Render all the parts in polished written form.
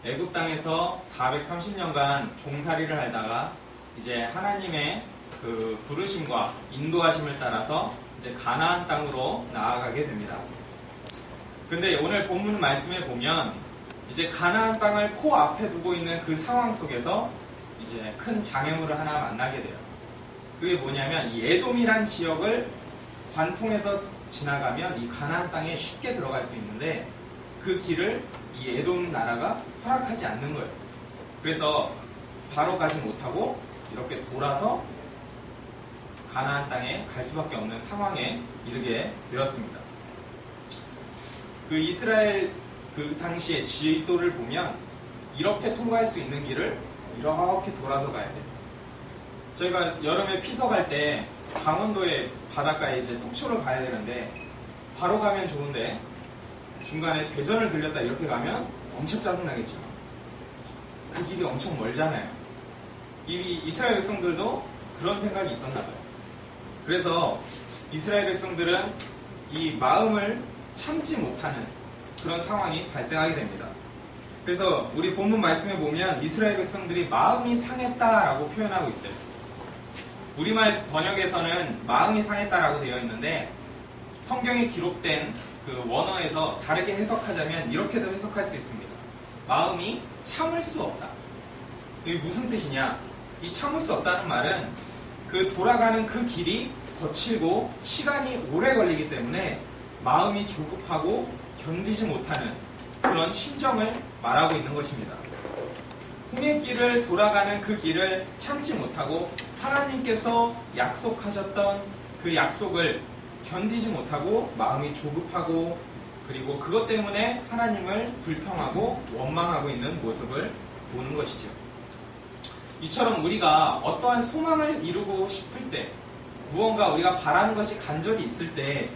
애굽 땅에서 430년간 종살이를 하다가 이제 하나님의 그 부르심과 인도하심을 따라서 이제 가나안 땅으로 나아가게 됩니다. 근데 오늘 본문 말씀에 보면 이제 가나안 땅을 코앞에 두고 있는 그 상황 속에서 이제 큰 장애물을 하나 만나게 돼요. 그게 뭐냐면 이 에돔이란 지역을 관통해서 지나가면 이 가나안 땅에 쉽게 들어갈 수 있는데 그 길을 이 에돔 나라가 허락하지 않는 거예요. 그래서 바로 가지 못하고 이렇게 돌아서 가나안 땅에 갈 수밖에 없는 상황에 이르게 되었습니다. 그 이스라엘 그 당시의 지도를 보면 이렇게 통과할 수 있는 길을 이렇게 돌아서 가야 돼요. 저희가 여름에 피서갈 때 강원도의 바닷가에 이제 속초를 가야 되는데 바로 가면 좋은데 중간에 대전을 들렸다 이렇게 가면 엄청 짜증나겠죠. 그 길이 엄청 멀잖아요. 이 이스라엘 백성들도 그런 생각이 있었나 봐요. 그래서 이스라엘 백성들은 이 마음을 참지 못하는 그런 상황이 발생하게 됩니다. 그래서 우리 본문 말씀에 보면 이스라엘 백성들이 마음이 상했다라고 표현하고 있어요. 우리말 번역에서는 마음이 상했다라고 되어 있는데 성경에 기록된 그 원어에서 다르게 해석하자면 이렇게도 해석할 수 있습니다. 마음이 참을 수 없다. 이게 무슨 뜻이냐? 이 참을 수 없다는 말은 그 돌아가는 그 길이 거칠고 시간이 오래 걸리기 때문에 마음이 조급하고 견디지 못하는 그런 심정을 말하고 있는 것입니다. 홍해길을 돌아가는 그 길을 참지 못하고 하나님께서 약속하셨던 그 약속을 견디지 못하고 마음이 조급하고 그리고 그것 때문에 하나님을 불평하고 원망하고 있는 모습을 보는 것이죠. 이처럼 우리가 어떠한 소망을 이루고 싶을 때 무언가 우리가 바라는 것이 간절히 있을 때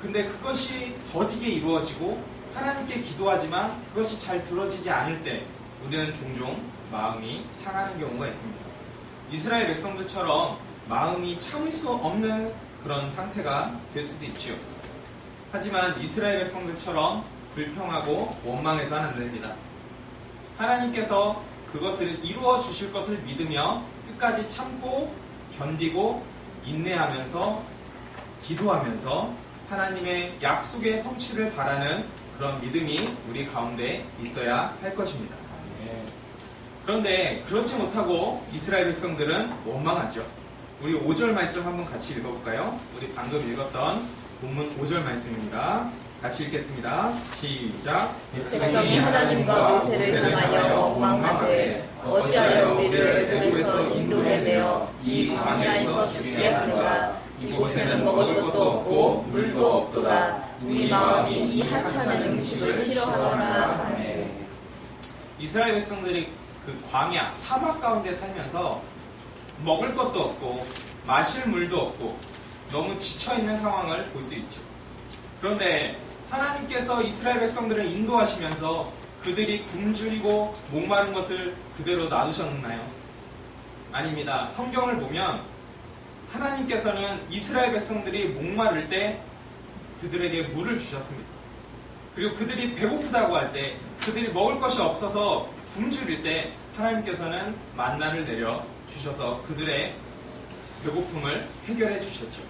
근데 그것이 더디게 이루어지고 하나님께 기도하지만 그것이 잘 들어지지 않을 때 우리는 종종 마음이 상하는 경우가 있습니다. 이스라엘 백성들처럼 마음이 참을 수 없는 그런 상태가 될 수도 있지요. 하지만 이스라엘 백성들처럼 불평하고 원망해서는 안 됩니다. 하나님께서 그것을 이루어 주실 것을 믿으며 끝까지 참고 견디고 인내하면서 기도하면서 하나님의 약속의 성취를 바라는 그런 믿음이 우리 가운데 있어야 할 것입니다. 그런데 그렇지 못하고 이스라엘 백성들은 원망하죠. 우리 5절 말씀 한번 같이 읽어볼까요? 우리 방금 읽었던 본문 5절 말씀입니다. 같이 읽겠습니다. 시작. 백성이 하나님과 모세를 향하여 원망하되 어찌하여 우리를 애굽에서 인도해내어 이 광야에서 죽게 하는가. 이곳에는 먹을 것도 없고 물도 없도다. 우리 마음이 이 하찮은 음식을 싫어하노라 하네. 이스라엘 백성들이 그 광야, 사막 가운데 살면서 먹을 것도 없고 마실 물도 없고 너무 지쳐있는 상황을 볼 수 있죠. 그런데 하나님께서 이스라엘 백성들을 인도하시면서 그들이 굶주리고 목마른 것을 그대로 놔두셨나요? 아닙니다. 성경을 보면 하나님께서는 이스라엘 백성들이 목마를 때 그들에게 물을 주셨습니다. 그리고 그들이 배고프다고 할 때, 그들이 먹을 것이 없어서 굶주릴 때 하나님께서는 만나를 내려 주셔서 그들의 배고픔을 해결해 주셨죠.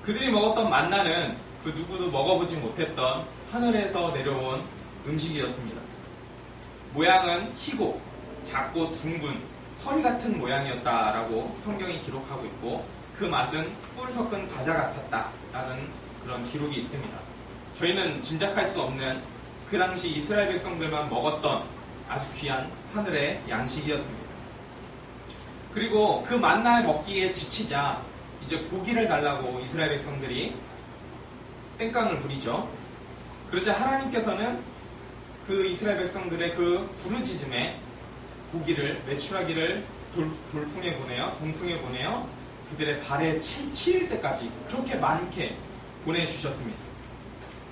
그들이 먹었던 만나는 그 누구도 먹어보지 못했던 하늘에서 내려온 음식이었습니다. 모양은 희고 작고 둥근 서리 같은 모양이었다라고 성경이 기록하고 있고 그 맛은 꿀 섞은 과자 같았다라는 그런 기록이 있습니다. 저희는 짐작할 수 없는 그 당시 이스라엘 백성들만 먹었던 아주 귀한 하늘의 양식이었습니다. 그리고 그 만나 먹기에 지치자 이제 고기를 달라고 이스라엘 백성들이 땡깡을 부리죠. 그러자 하나님께서는 그 이스라엘 백성들의 그 부르짖음에 고기를 메추라기를 동풍에 보내어 그들의 발에 치일 때까지 그렇게 많게 보내주셨습니다.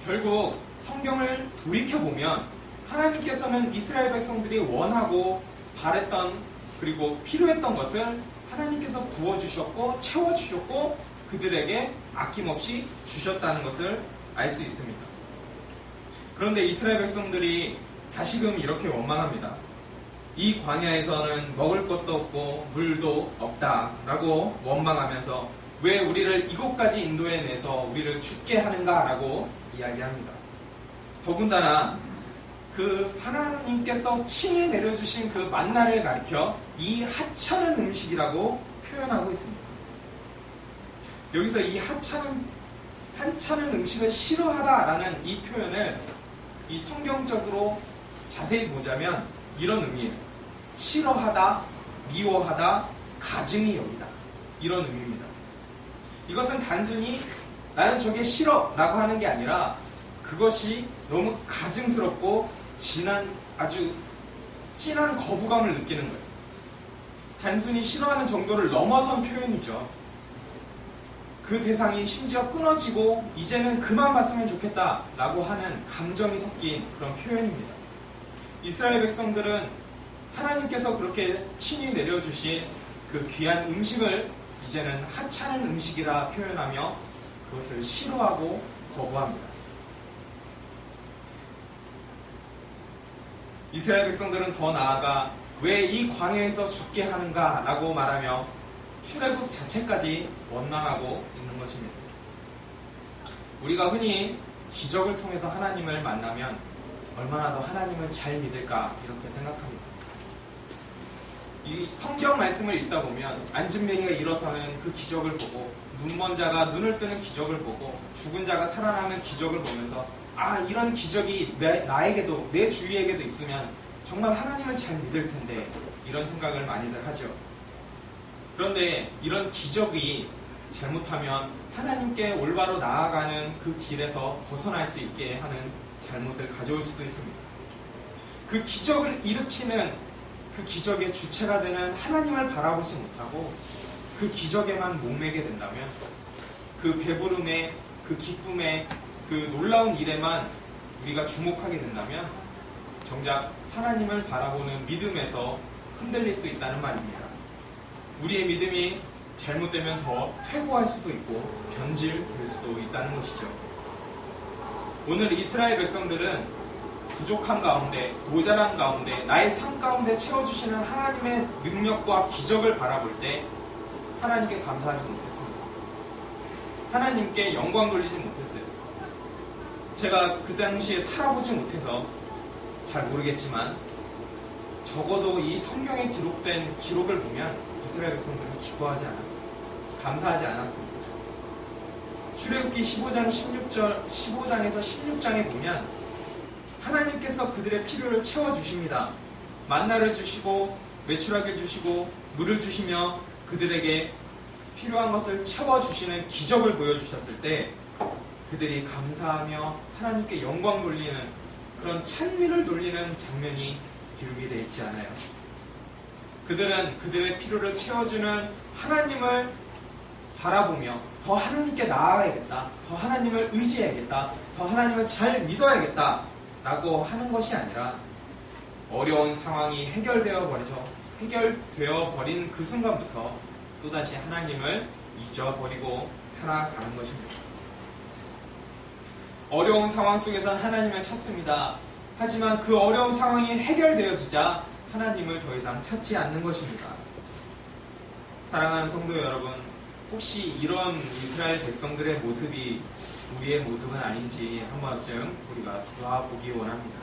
결국 성경을 돌이켜보면 하나님께서는 이스라엘 백성들이 원하고 바랬던 그리고 필요했던 것을 하나님께서 부어주셨고 채워주셨고 그들에게 아낌없이 주셨다는 것을 알 수 있습니다. 그런데 이스라엘 백성들이 다시금 이렇게 원망합니다. 이 광야에서는 먹을 것도 없고 물도 없다라고 원망하면서 왜 우리를 이곳까지 인도해내서 우리를 죽게 하는가라고 이야기합니다. 더군다나 그 하나님께서 친히 내려주신 그 만나를 가리켜 이 하찮은 음식이라고 표현하고 있습니다. 여기서 이 하찮은 음식을 싫어하다라는 이 표현을 이 성경적으로 자세히 보자면 이런 의미예요. 싫어하다, 미워하다, 가증히 여기다. 이런 의미입니다. 이것은 단순히 나는 저게 싫어 라고 하는 게 아니라 그것이 너무 가증스럽고 아주 진한 거부감을 느끼는 거예요. 단순히 싫어하는 정도를 넘어선 표현이죠. 그 대상이 심지어 끊어지고 이제는 그만 봤으면 좋겠다 라고 하는 감정이 섞인 그런 표현입니다. 이스라엘 백성들은 하나님께서 그렇게 친히 내려주신 그 귀한 음식을 이제는 하찮은 음식이라 표현하며 그것을 싫어하고 거부합니다. 이스라엘 백성들은 더 나아가 왜 이 광야에서 죽게 하는가 라고 말하며 출애굽 자체까지 원망하고 있는 것입니다. 우리가 흔히 기적을 통해서 하나님을 만나면 얼마나 더 하나님을 잘 믿을까 이렇게 생각합니다. 이 성경 말씀을 읽다 보면 안진뱅이가 일어서는 그 기적을 보고 눈먼 자가 눈을 뜨는 기적을 보고 죽은 자가 살아나는 기적을 보면서 이런 기적이 나에게도 내 주위에게도 있으면 정말 하나님을 잘 믿을 텐데 이런 생각을 많이들 하죠. 그런데 이런 기적이 잘못하면 하나님께 올바로 나아가는 그 길에서 벗어날 수 있게 하는 잘못을 가져올 수도 있습니다. 그 기적을 일으키는 그 기적의 주체가 되는 하나님을 바라보지 못하고 그 기적에만 목매게 된다면 그 배부름에 그 기쁨에 그 놀라운 일에만 우리가 주목하게 된다면 정작 하나님을 바라보는 믿음에서 흔들릴 수 있다는 말입니다. 우리의 믿음이 잘못되면 더 퇴보할 수도 있고 변질될 수도 있다는 것이죠. 오늘 이스라엘 백성들은 부족한 가운데, 모자란 가운데, 나의 삶 가운데 채워주시는 하나님의 능력과 기적을 바라볼 때 하나님께 감사하지 못했습니다. 하나님께 영광 돌리지 못했어요. 제가 그 당시에 살아보지 못해서 잘 모르겠지만 적어도 이 성경에 기록된 기록을 보면 이스라엘 백성들은 기뻐하지 않았어요. 감사하지 않았습니다. 출애굽기 15장에서 16장에 보면 하나님께서 그들의 필요를 채워주십니다. 만나를 주시고 메추라기를 주시고 물을 주시며 그들에게 필요한 것을 채워주시는 기적을 보여주셨을 때 그들이 감사하며 하나님께 영광 돌리는 그런 찬미를 돌리는 장면이 기록이 되어 있지 않아요. 그들은 그들의 필요를 채워주는 하나님을 바라보며 더 하나님께 나아가야겠다, 더 하나님을 의지해야겠다, 더 하나님을 잘 믿어야겠다 라고 하는 것이 아니라 어려운 상황이 해결되어 버린 그 순간부터 또다시 하나님을 잊어버리고 살아가는 것입니다. 어려운 상황 속에선 하나님을 찾습니다. 하지만 그 어려운 상황이 해결되어지자 하나님을 더 이상 찾지 않는 것입니다. 사랑하는 성도 여러분, 혹시 이런 이스라엘 백성들의 모습이 우리의 모습은 아닌지 한 번쯤 우리가 돌아보기 원합니다.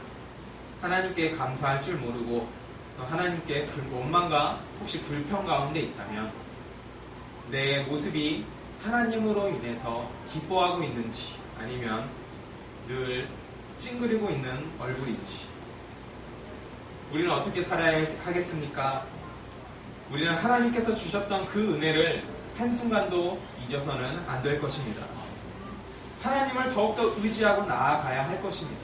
하나님께 감사할 줄 모르고 하나님께 원망과 혹시 불평 가운데 있다면 내 모습이 하나님으로 인해서 기뻐하고 있는지 아니면 늘 찡그리고 있는 얼굴인지 우리는 어떻게 살아야 하겠습니까? 우리는 하나님께서 주셨던 그 은혜를 한순간도 잊어서는 안 될 것입니다. 하나님을 더욱더 의지하고 나아가야 할 것입니다.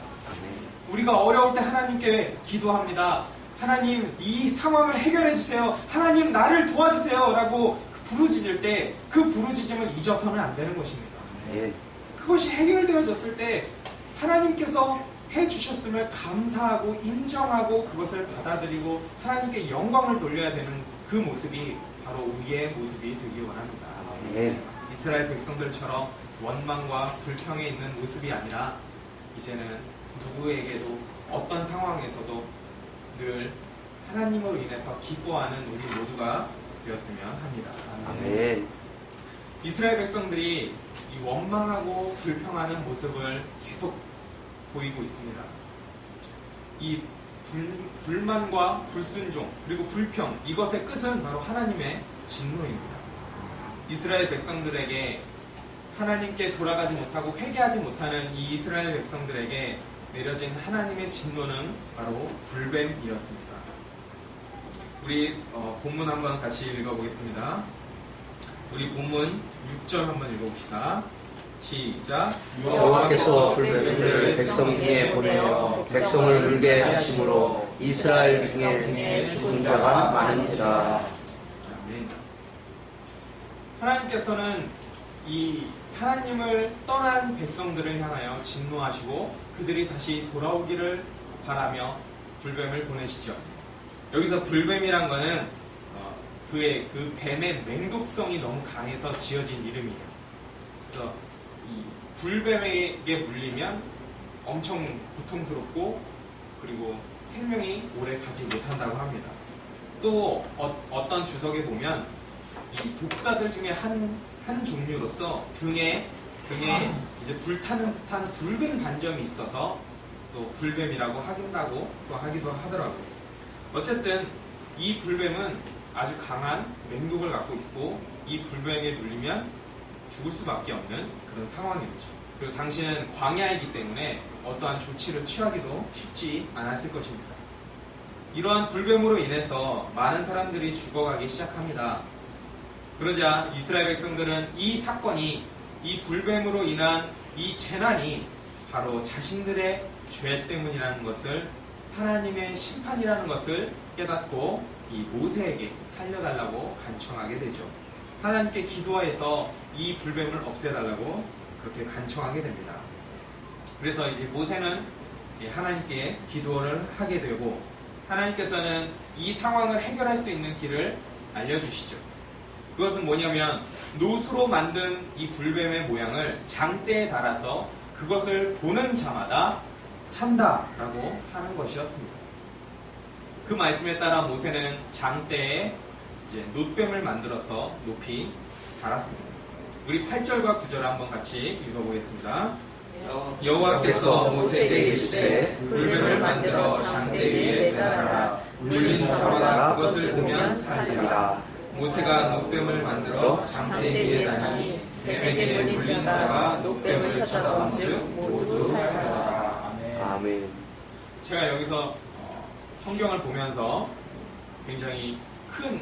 우리가 어려울 때 하나님께 기도합니다. 하나님, 이 상황을 해결해 주세요. 하나님, 나를 도와주세요. 라고 부르짖을 때 그 부르짖음을 잊어서는 안 되는 것입니다. 그것이 해결되어졌을 때 하나님께서 해주셨음을 감사하고 인정하고 그것을 받아들이고 하나님께 영광을 돌려야 되는 그 모습이 바로 우리의 모습이 되기 원합니다. 이스라엘 백성들처럼 원망과 불평에 있는 모습이 아니라 이제는 누구에게도 어떤 상황에서도 늘 하나님으로 인해서 기뻐하는 우리 모두가 되었으면 합니다. 아멘. 이스라엘 백성들이 이 원망하고 불평하는 모습을 계속 보이고 있습니다. 이 불만과 불순종 그리고 불평, 이것의 끝은 바로 하나님의 진노입니다. 이스라엘 백성들에게 하나님께 돌아가지 못하고 회개하지 못하는 이 이스라엘 백성들에게 내려진 하나님의 진노는 바로 불뱀이었습니다. 우리 본문 한번 같이 읽어보겠습니다. 우리 본문 6절 한번 읽어봅시다. 시작. 여호와께서 불뱀을 백성 중에 보내어 백성을 물게 하심으로 이스라엘 중에 죽은 자가 많은지라. 아멘. 하나님께서는 이 하나님을 떠난 백성들을 향하여 진노하시고 그들이 다시 돌아오기를 바라며 불뱀을 보내시죠. 여기서 불뱀이란 거는 그의 그 뱀의 맹독성이 너무 강해서 지어진 이름이에요. 그래서 이 불뱀에게 물리면 엄청 고통스럽고 그리고 생명이 오래 가지 못한다고 합니다. 또 어떤 주석에 보면 이 독사들 중에 한 종류로서 등에 이제 불타는 듯한 붉은 반점이 있어서 또 불뱀이라고 하기도 하더라고요. 어쨌든 이 불뱀은 아주 강한 맹독을 갖고 있고 이 불뱀에 물리면 죽을 수밖에 없는 그런 상황이었죠. 그리고 당시는 광야이기 때문에 어떠한 조치를 취하기도 쉽지 않았을 것입니다. 이러한 불뱀으로 인해서 많은 사람들이 죽어가기 시작합니다. 그러자 이스라엘 백성들은 이 사건이, 이 불뱀으로 인한 이 재난이 바로 자신들의 죄 때문이라는 것을, 하나님의 심판이라는 것을 깨닫고 이 모세에게 살려달라고 간청하게 되죠. 하나님께 기도해서 이 불뱀을 없애달라고 그렇게 간청하게 됩니다. 그래서 이제 모세는 하나님께 기도를 하게 되고, 하나님께서는 이 상황을 해결할 수 있는 길을 알려주시죠. 그것은 뭐냐면 노수로 만든 이 불뱀의 모양을 장대에 달아서 그것을 보는 자마다 산다라고 하는 것이었습니다. 그 말씀에 따라 모세는 장대에 이제 놋뱀을 만들어서 높이 달았습니다. 우리 8절과 9절 한번 같이 읽어보겠습니다. 여호와께서 모세에게 이르시되 불뱀을 만들어 장대 위에 매달아라. 물린 자마다 그것을 보면 살리라. 모세가 놋뱀을 만들어 장대 위에 다니 뱀에게 물린 자가 놋뱀을 쳐다본즉 모두 살리라. 아멘. 제가 여기서 성경을 보면서 굉장히 큰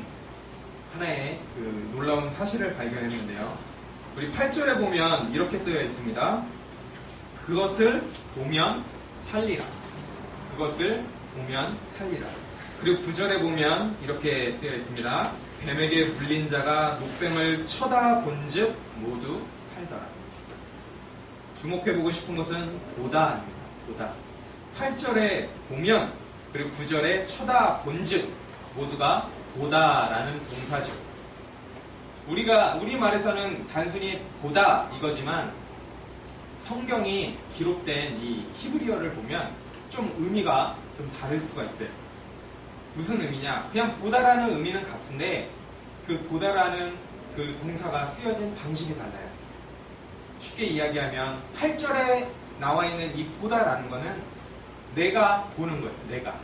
하나의 그 놀라운 사실을 발견했는데요. 우리 8절에 보면 이렇게 쓰여 있습니다. 그것을 보면 살리라. 그것을 보면 살리라. 그리고 9절에 보면 이렇게 쓰여 있습니다. 뱀에게 물린 자가 놋뱀을 쳐다본즉 모두 살더라. 주목해보고 싶은 것은 보다입니다. 보다. 8절에 보면, 그리고 9절에 쳐다본즉 모두가 보다라는 동사죠. 우리 말에서는 단순히 보다 이거지만 성경이 기록된 이 히브리어를 보면 좀 의미가 좀 다를 수가 있어요. 무슨 의미냐? 그냥 보다라는 의미는 같은데 그 보다라는 그 동사가 쓰여진 방식이 달라요. 쉽게 이야기하면 8절에 나와 있는 이 보다라는 거는 내가 보는 거예요. 내가.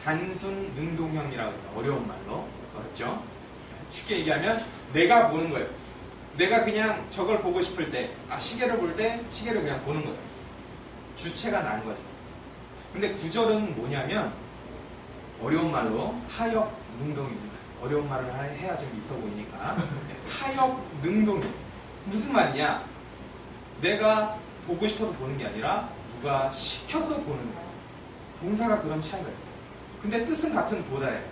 단순 능동형이라고 해요. 어려운 말로. 어렵죠? 쉽게 얘기하면 내가 보는 거예요. 내가 그냥 저걸 보고 싶을 때, 시계를 볼 때 시계를 그냥 보는 거예요. 주체가 난 거죠. 근데 구절은 뭐냐면 어려운 말로 사역 능동입니다. 어려운 말을 해야 좀 있어 보이니까. 사역 능동이에요. 무슨 말이냐? 내가 보고 싶어서 보는 게 아니라 누가 시켜서 보는 거예요. 동사가 그런 차이가 있어요. 근데 뜻은 같은 보다예요.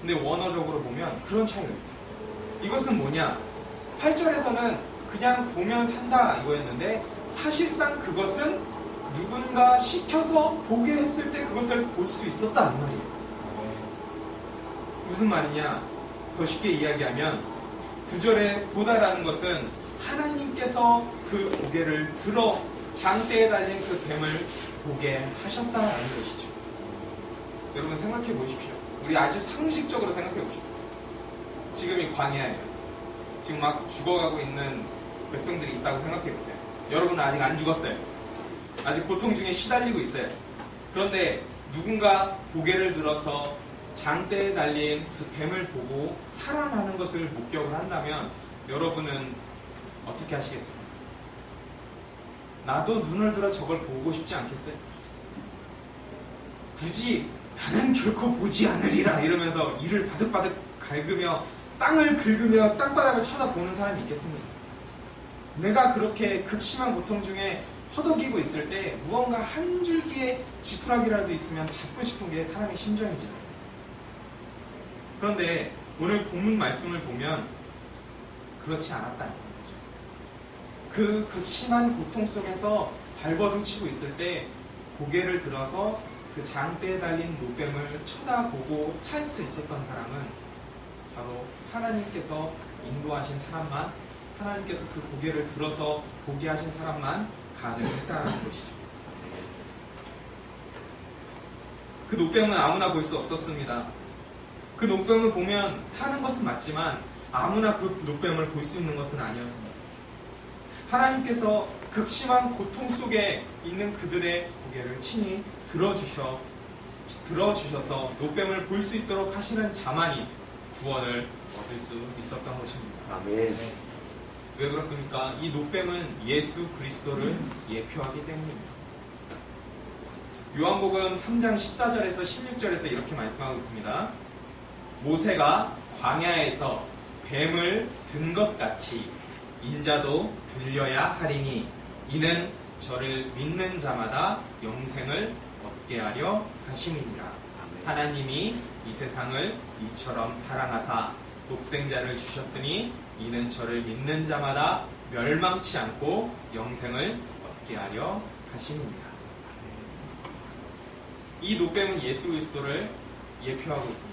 근데 원어적으로 보면 그런 차이가 있어요. 이것은 뭐냐? 8절에서는 그냥 보면 산다 이거였는데 사실상 그것은 누군가 시켜서 보게 했을 때 그것을 볼 수 있었다 이 말이에요. 무슨 말이냐? 더 쉽게 이야기하면 9절에 보다라는 것은 하나님께서 그 고개를 들어 장대에 달린 그 뱀을 보게 하셨다라는 것이죠. 여러분 생각해 보십시오. 우리 아주 상식적으로 생각해 봅시다. 지금이 광야예요. 지금 막 죽어가고 있는 백성들이 있다고 생각해 보세요. 여러분은 아직 안 죽었어요. 아직 고통 중에 시달리고 있어요. 그런데 누군가 고개를 들어서 장대에 달린 그 뱀을 보고 살아나는 것을 목격을 한다면 여러분은 어떻게 하시겠습니까? 나도 눈을 들어 저걸 보고 싶지 않겠어요? 굳이 나는 결코 보지 않으리라 이러면서 이를 바득바득 갉으며 땅을 긁으며 땅바닥을 쳐다보는 사람이 있겠습니까? 내가 그렇게 극심한 고통 중에 허덕이고 있을 때 무언가 한 줄기의 지푸라기라도 있으면 잡고 싶은 게 사람의 심정이잖아요. 그런데 오늘 본문 말씀을 보면 그렇지 않았다는 거죠. 그 극심한 고통 속에서 발버둥 치고 있을 때 고개를 들어서 그 장대에 달린 노뱀을 쳐다보고 살 수 있었던 사람은 바로 하나님께서 인도하신 사람만, 하나님께서 그 고개를 들어서 보게 하신 사람만 가능했다는 것이죠. 그 노뱀은 아무나 볼 수 없었습니다. 그 노뱀을 보면 사는 것은 맞지만 아무나 그 노뱀을 볼 수 있는 것은 아니었습니다. 하나님께서 극심한 고통 속에 있는 그들의 고개를 친히 들어주셔서 노뱀을 볼 수 있도록 하시는 자만이 구원을 얻을 수 있었던 것입니다. 아멘. 왜 그렇습니까? 이 노뱀은 예수 그리스도를 예표하기 때문입니다. 요한복음 3장 14절에서 16절에서 이렇게 말씀하고 있습니다. 모세가 광야에서 뱀을 든 것 같이 인자도 들려야 하리니 이는 저를 믿는 자마다 영생을 얻게 하려 하심이니라. 하나님이 이 세상을 이처럼 사랑하사 독생자를 주셨으니 이는 저를 믿는 자마다 멸망치 않고 영생을 얻게 하려 하심이니라. 이 노뱀은 예수 그리스도를 예표하고 있습니다.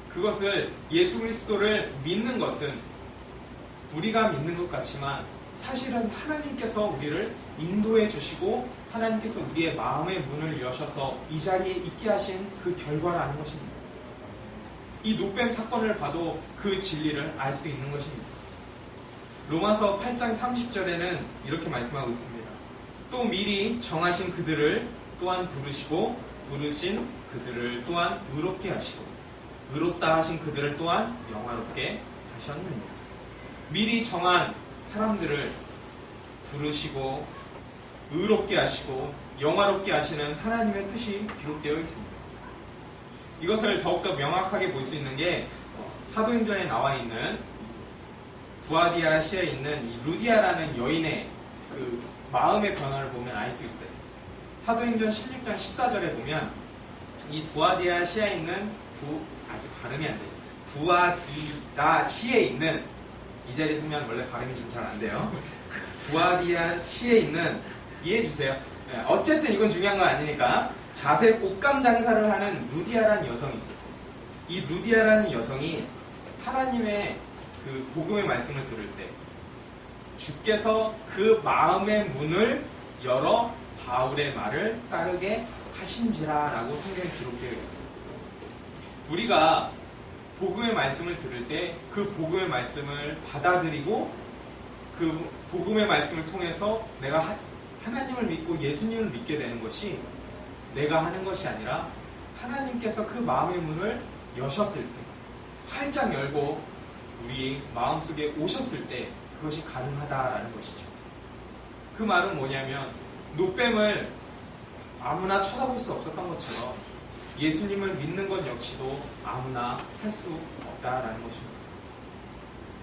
그것을 예수 그리스도를 믿는 것은 우리가 믿는 것 같지만 사실은 하나님께서 우리를 인도해 주시고 하나님께서 우리의 마음의 문을 여셔서 이 자리에 있게 하신 그 결과라는 것입니다. 이 노뱀 사건을 봐도 그 진리를 알 수 있는 것입니다. 로마서 8장 30절에는 이렇게 말씀하고 있습니다. 또 미리 정하신 그들을 또한 부르시고 부르신 그들을 또한 의롭게 하시고 의롭다 하신 그들을 또한 영화롭게 하셨느니라. 미리 정한 사람들을 부르시고 의롭게 하시고 영화롭게 하시는 하나님의 뜻이 기록되어 있습니다. 이것을 더욱더 명확하게 볼 수 있는 게 사도행전에 나와 있는 두아디아시아에 있는 이 루디아라는 여인의 그 마음의 변화를 보면 알 수 있어요. 사도행전 16장 14절에 보면 이 두아디아시아에 있는 발음이 안 돼요. 두아디아시에 있는, 이 자리에 있으면 원래 발음이 좀 잘 안 돼요. 두아디아시에 있는, 이해해주세요. 어쨌든 이건 중요한 건 아니니까 자색 옷감 장사를 하는 루디아라는 여성이 있었어요. 이 루디아라는 여성이 하나님의 그 복음의 말씀을 들을 때 주께서 그 마음의 문을 열어 바울의 말을 따르게 하신지라 라고 성경에 기록되어 있습니다. 우리가 복음의 말씀을 들을 때 그 복음의 말씀을 받아들이고 그 복음의 말씀을 통해서 내가 하나님을 믿고 예수님을 믿게 되는 것이 내가 하는 것이 아니라 하나님께서 그 마음의 문을 여셨을 때, 활짝 열고 우리 마음속에 오셨을 때 그것이 가능하다라는 것이죠. 그 말은 뭐냐면 노뱀을 아무나 쳐다볼 수 없었던 것처럼 예수님을 믿는 것 역시도 아무나 할 수 없다라는 것입니다.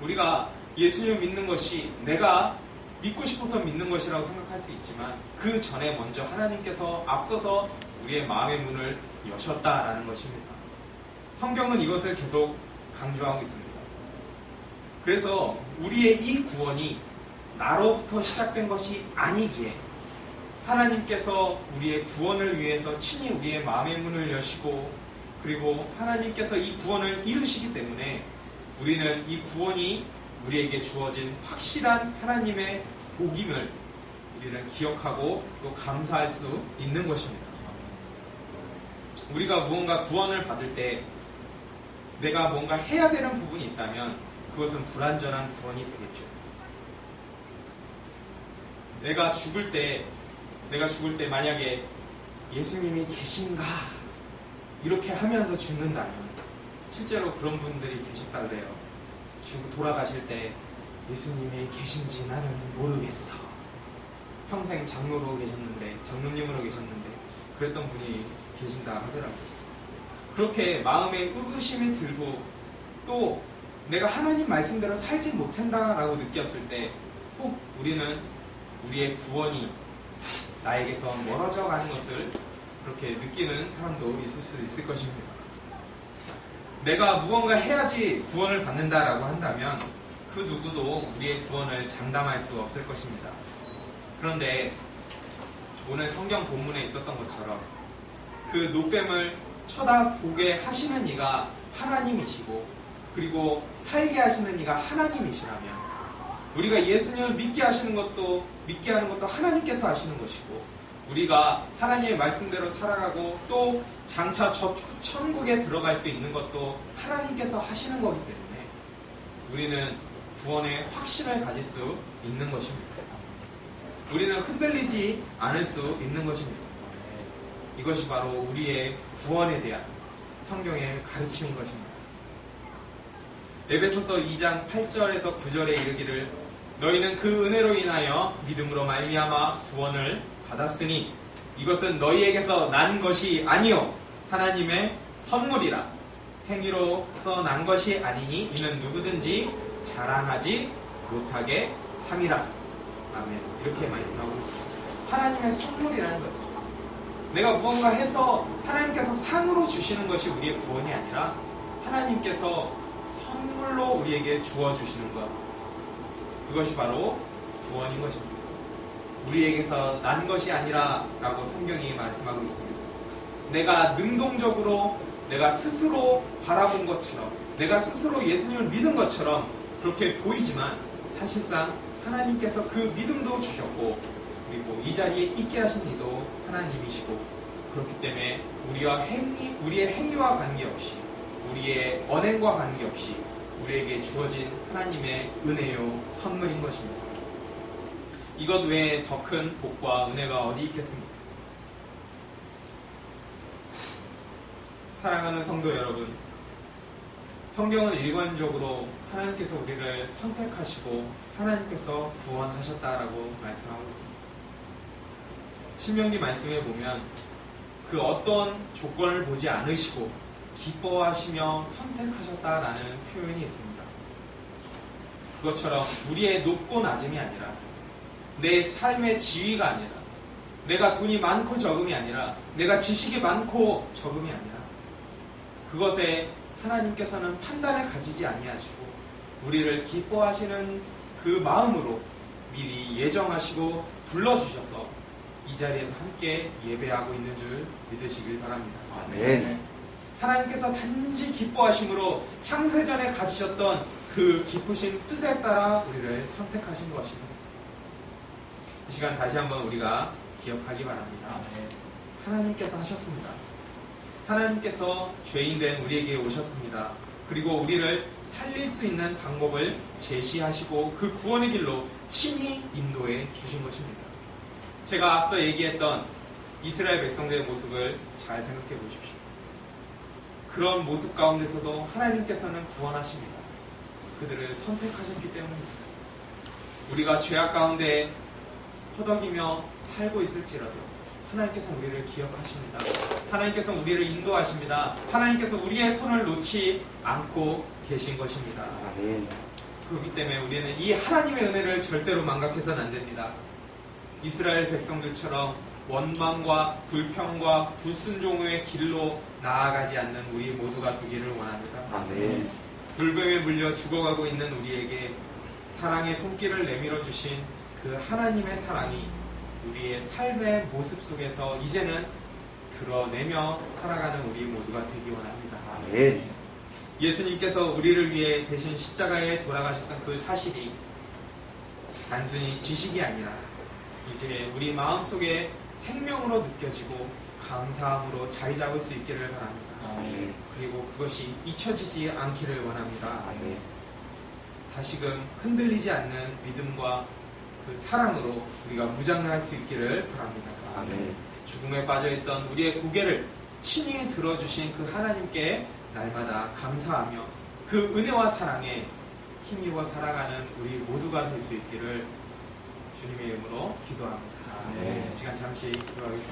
우리가 예수님을 믿는 것이 내가 믿고 싶어서 믿는 것이라고 생각할 수 있지만 그 전에 먼저 하나님께서 앞서서 우리의 마음의 문을 여셨다라는 것입니다. 성경은 이것을 계속 강조하고 있습니다. 그래서 우리의 이 구원이 나로부터 시작된 것이 아니기에 하나님께서 우리의 구원을 위해서 친히 우리의 마음의 문을 여시고 그리고 하나님께서 이 구원을 이루시기 때문에 우리는 이 구원이 우리에게 주어진 확실한 하나님의 복임을 우리는 기억하고 또 감사할 수 있는 것입니다. 우리가 무언가 구원을 받을 때 내가 뭔가 해야 되는 부분이 있다면 그것은 불완전한 구원이 되겠죠. 내가 죽을 때 만약에 예수님이 계신가 이렇게 하면서 죽는다면, 실제로 그런 분들이 계셨다 그래요. 돌아가실 때 예수님이 계신지 나는 모르겠어. 평생 장로님으로 계셨는데 그랬던 분이 계신다 하더라고요. 그렇게 마음에 의구심이 들고 또 내가 하나님 말씀대로 살지 못한다라고 느꼈을 때 꼭 우리는 우리의 구원이 나에게서 멀어져 가는 것을 그렇게 느끼는 사람도 있을 수 있을 것입니다. 내가 무언가 해야지 구원을 받는다라고 한다면 그 누구도 우리의 구원을 장담할 수 없을 것입니다. 그런데 오늘 성경 본문에 있었던 것처럼 그 노뱀을 쳐다보게 하시는 이가 하나님이시고 그리고 살게 하시는 이가 하나님이시라면 우리가 예수님을 믿게 하는 것도 하나님께서 하시는 것이고, 우리가 하나님의 말씀대로 살아가고 또 장차 천국에 들어갈 수 있는 것도 하나님께서 하시는 거기 때문에 우리는 구원의 확신을 가질 수 있는 것입니다. 우리는 흔들리지 않을 수 있는 것입니다. 이것이 바로 우리의 구원에 대한 성경의 가르침인 것입니다. 에베소서 2장 8절에서 9절에 이르기를 너희는 그 은혜로 인하여 믿음으로 말미암아 구원을 받았으니 이것은 너희에게서 난 것이 아니요 하나님의 선물이라. 행위로서 난 것이 아니니 이는 누구든지 자랑하지 못하게 함이라. 아멘. 이렇게 말씀하고 있습니다. 하나님의 선물이라는 거예요. 내가 무언가 해서 하나님께서 상으로 주시는 것이 우리의 구원이 아니라 하나님께서 선물로 우리에게 주어주시는 것, 그것이 바로 구원인 것입니다. 우리에게서 난 것이 아니라 라고 성경이 말씀하고 있습니다. 내가 능동적으로 내가 스스로 바라본 것처럼, 내가 스스로 예수님을 믿은 것처럼 그렇게 보이지만 사실상 하나님께서 그 믿음도 주셨고 그리고 이 자리에 있게 하신 이도 하나님이시고, 그렇기 때문에 우리의 행위와 관계없이, 우리의 언행과 관계없이 우리에게 주어진 하나님의 은혜요 선물인 것입니다. 이것 외에 더 큰 복과 은혜가 어디 있겠습니까? 사랑하는 성도 여러분, 성경은 일관적으로 하나님께서 우리를 선택하시고 하나님께서 구원하셨다라고 말씀하고 있습니다. 신명기 말씀에 보면 그 어떤 조건을 보지 않으시고 기뻐하시며 선택하셨다라는 표현이 있습니다. 그것처럼 우리의 높고 낮음이 아니라, 내 삶의 지위가 아니라, 내가 돈이 많고 적음이 아니라, 내가 지식이 많고 적음이 아니라, 그것에 하나님께서는 판단을 가지지 아니하시고 우리를 기뻐하시는 그 마음으로 미리 예정하시고 불러주셔서 이 자리에서 함께 예배하고 있는 줄 믿으시길 바랍니다. 아멘. 하나님께서 단지 기뻐하심으로 창세전에 가지셨던 그 기쁘신 뜻에 따라 우리를 선택하신 것입니다. 이 시간 다시 한번 우리가 기억하기 바랍니다. 하나님께서 하셨습니다. 하나님께서 죄인된 우리에게 오셨습니다. 그리고 우리를 살릴 수 있는 방법을 제시하시고 그 구원의 길로 친히 인도해 주신 것입니다. 제가 앞서 얘기했던 이스라엘 백성들의 모습을 잘 생각해 보십시오. 그런 모습 가운데서도 하나님께서는 구원하십니다. 그들을 선택하셨기 때문입니다. 우리가 죄악 가운데 허덕이며 살고 있을지라도 하나님께서 우리를 기억하십니다. 하나님께서 우리를 인도하십니다. 하나님께서 우리의 손을 놓지 않고 계신 것입니다. 아멘. 그렇기 때문에 우리는 이 하나님의 은혜를 절대로 망각해서는 안 됩니다. 이스라엘 백성들처럼 원망과 불평과 불순종의 길로 나아가지 않는 우리 모두가 되기를 원합니다. 아멘. 불뱀에 물려 죽어가고 있는 우리에게 사랑의 손길을 내밀어 주신 그 하나님의 사랑이 우리의 삶의 모습 속에서 이제는 드러내며 살아가는 우리 모두가 되기 원합니다. 아멘. 예수님께서 우리를 위해 대신 십자가에 돌아가셨던 그 사실이 단순히 지식이 아니라 이제 우리 마음속에 생명으로 느껴지고 감사함으로 자리 잡을 수 있기를 바랍니다. 아멘. 그리고 그것이 잊혀지지 않기를 원합니다. 아멘. 다시금 흔들리지 않는 믿음과 그 사랑으로 우리가 무장할 수 있기를 바랍니다. 아멘. 죽음에 빠져있던 우리의 고개를 친히 들어주신 그 하나님께 날마다 감사하며 그 은혜와 사랑에 힘입어 살아가는 우리 모두가 될 수 있기를 주님의 이름으로 기도합니다. 아멘. 시간 잠시 기도하겠습니다.